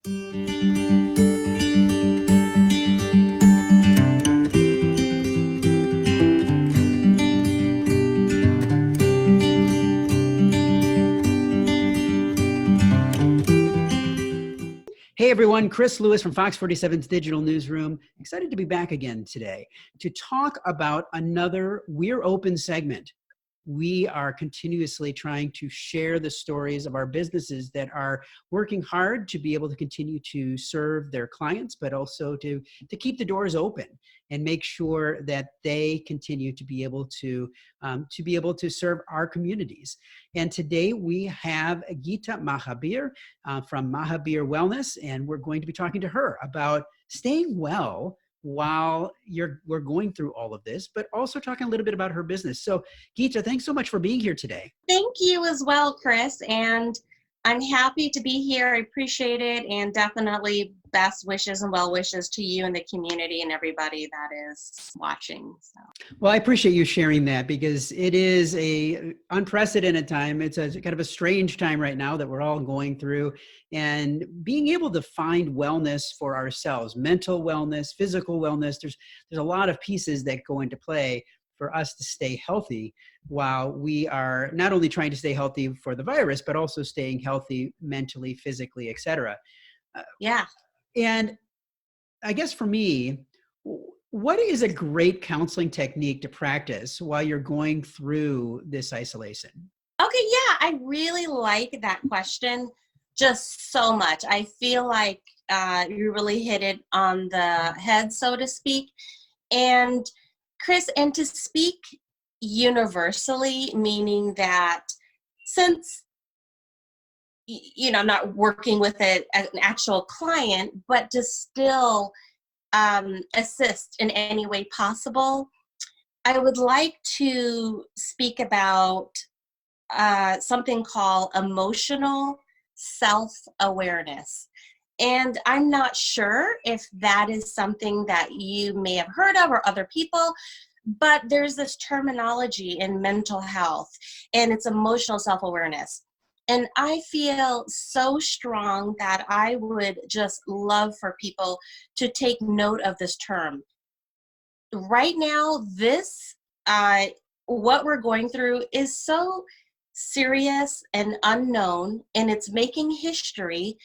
Hey everyone, Chris Lewis from Fox 47's Digital Newsroom. Excited to be back again today to talk about another We're Open segment. We are continuously trying to share the stories of our businesses that are working hard to be able to continue to serve their clients, but also to keep the doors open and make sure that they continue to be able to serve our communities. And today we have Gita Mahabir from Mahabir Wellness, and we're going to be talking to her about staying well while we're going through all of this, but also talking a little bit about her business. So Gita, thanks so much for being here today. Thank you as well, Chris. And I'm happy to be here. I appreciate it. And definitely best wishes and well wishes to you and the community and everybody that is watching. So. Well, I appreciate you sharing that because it is a unprecedented time. It's a kind of a strange time right now that we're all going through, and being able to find wellness for ourselves, mental wellness, physical wellness. There's a lot of pieces that go into play for us to stay healthy while we are not only trying to stay healthy for the virus, but also staying healthy mentally, physically, et cetera. Yeah. And I guess for me, what is a great counseling technique to practice while you're going through this isolation? Okay, yeah, I really like that question just so much. I feel like you really hit it on the head, so to speak. And Chris, and to speak universally, meaning that since, I'm not working with an actual client, but to still assist in any way possible, I would like to speak about something called emotional self-awareness. And I'm not sure if that is something that you may have heard of or other people, but there's this terminology in mental health, and it's emotional self-awareness. And I feel so strong that I would just love for people to take note of this term. Right now, what we're going through is so serious and unknown, and it's making history.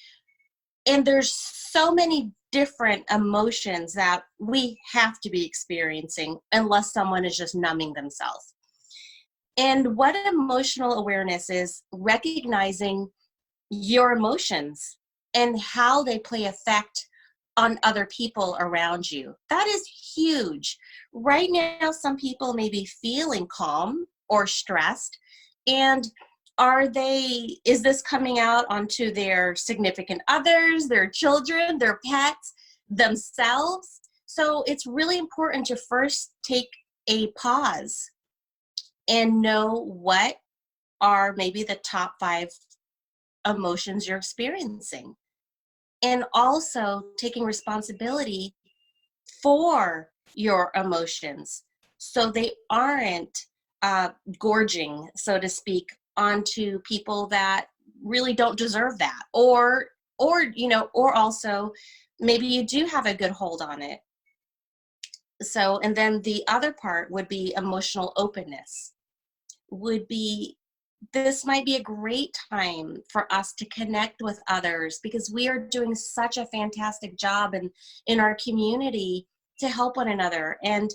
And there's so many different emotions that we have to be experiencing unless someone is just numbing themselves. And what emotional awareness is recognizing your emotions and how they play effect on other people around you. That is huge. Right now, some people may be feeling calm or stressed, and is this coming out onto their significant others, their children, their pets, themselves? So it's really important to first take a pause and know what are maybe the top 5 emotions you're experiencing. And also taking responsibility for your emotions so they aren't gorging, so to speak, onto people that really don't deserve that, or also maybe you do have a good hold on it. So, and then the other part would be emotional openness. This might be a great time for us to connect with others, because we are doing such a fantastic job in our community to help one another, and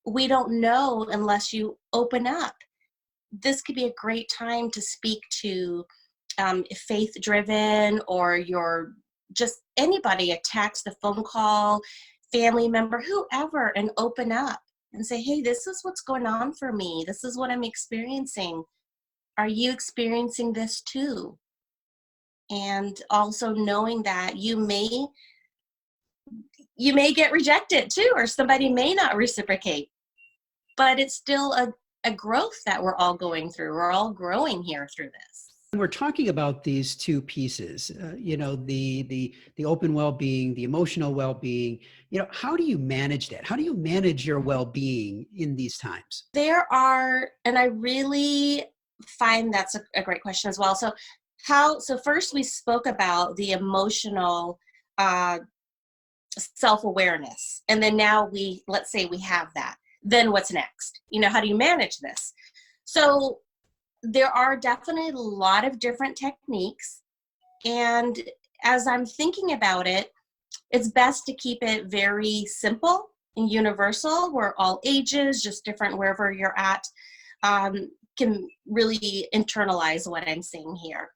we don't know unless you open up. This could be a great time to speak to faith-driven, or just anybody, a text, a phone call, family member, whoever, and open up and say, hey, this is what's going on for me. This is what I'm experiencing. Are you experiencing this too? And also knowing that you may get rejected too, or somebody may not reciprocate, but it's still a growth that we're all going through. We're all growing here through this. We're talking about these two pieces, the open well-being, the emotional well-being. How do you manage that? How do you manage your well-being in these times? And I really find that's a great question as well. So first we spoke about the emotional uh, self-awareness. And then now let's say we have that. Then what's next? How do you manage this? So there are definitely a lot of different techniques. And as I'm thinking about it, it's best to keep it very simple and universal, where all ages, just different wherever you're at, can really internalize what I'm saying here.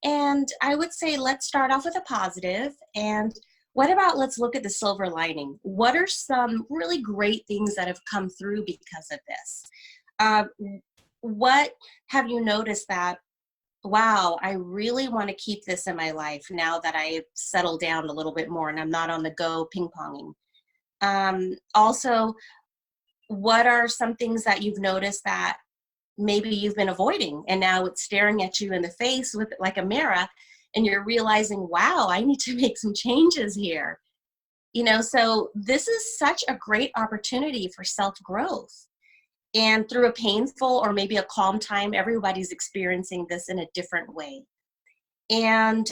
And I would say, let's start off with a positive. And what about, let's look at the silver lining. What are some really great things that have come through because of this? What have you noticed that, wow, I really want to keep this in my life now that I've settled down a little bit more and I'm not on the go ping-ponging? Also, what are some things that you've noticed that maybe you've been avoiding and now it's staring at you in the face with like a mirror, and you're realizing, wow, I need to make some changes here. So this is such a great opportunity for self-growth. And through a painful or maybe a calm time, everybody's experiencing this in a different way. And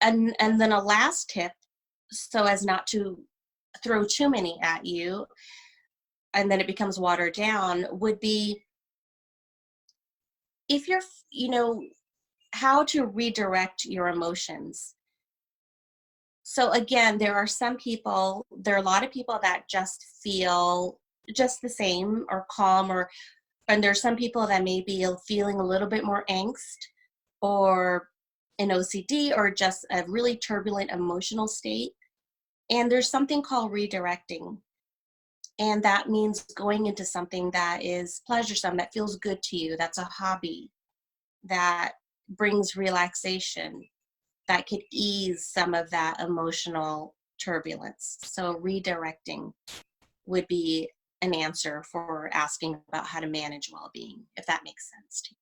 then a last tip, so as not to throw too many at you, and then it becomes watered down, would be, if you're, how to redirect your emotions. So again, there are a lot of people that just feel just the same or calm, and there's some people that may be feeling a little bit more angst or an OCD or just a really turbulent emotional state. And there's something called redirecting. And that means going into something that is pleasuresome, that feels good to you, that's a hobby, that brings relaxation, that could ease some of that emotional turbulence. So redirecting would be an answer for asking about how to manage well-being, if that makes sense to you.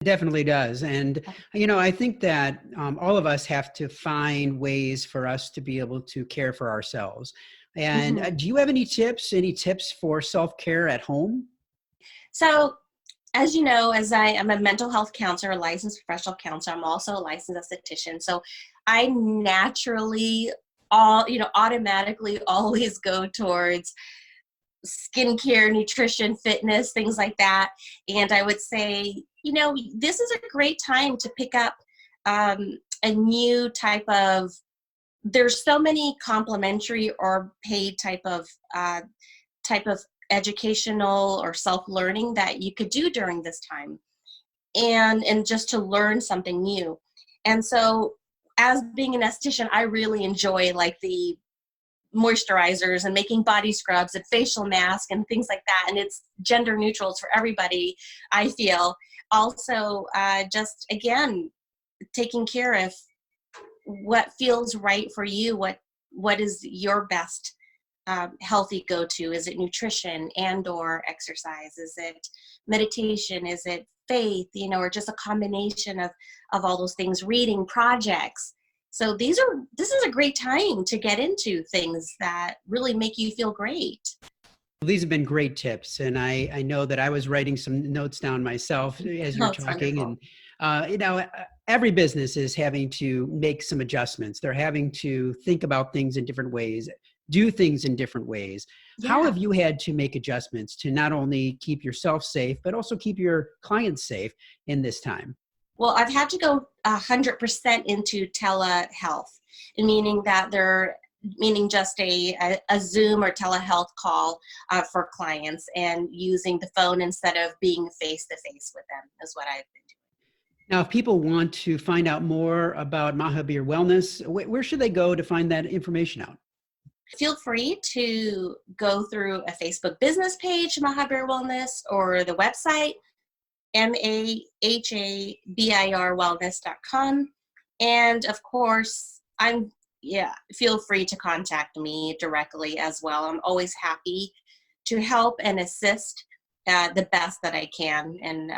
It definitely does. And, I think that all of us have to find ways for us to be able to care for ourselves. And Mhm. do you have any tips for self-care at home? So, as you know, as I am a mental health counselor, a licensed professional counselor, I'm also a licensed esthetician. So I naturally automatically always go towards skincare, nutrition, fitness, things like that. And I would say, this is a great time to pick up a new there's so many complimentary or paid type of educational or self-learning that you could do during this time, and just to learn something new. And so as being an esthetician, I really enjoy like the moisturizers and making body scrubs and facial masks and things like that. And it's gender neutral, it's for everybody, I feel. Also, just again, taking care of what feels right for you, what is your best healthy go-to. Is it nutrition and or exercise? Is it meditation? Is it faith, or just a combination of all those things, reading, projects? So this is a great time to get into things that really make you feel great. These have been great tips. And I know that I was writing some notes down myself as you're Oh, it's talking. wonderful. And, every business is having to make some adjustments. They're having to think about things in different ways, do things in different ways. How Yeah. have you had to make adjustments to not only keep yourself safe, but also keep your clients safe in this time? Well, I've had to go 100% into telehealth, meaning just a Zoom or telehealth call for clients, and using the phone instead of being face to face with them is what I've been doing. Now, if people want to find out more about Mahabir Wellness, where should they go to find that information out? Feel free to go through a Facebook business page, Mahabir Wellness, or the website, MAHABIR wellness.com. And of course, feel free to contact me directly as well. I'm always happy to help and assist the best that I can in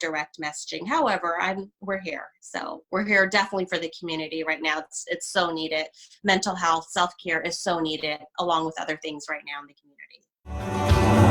direct messaging. However, we're here. So we're here definitely for the community right now. It's so needed. Mental health, self-care is so needed, along with other things right now in the community.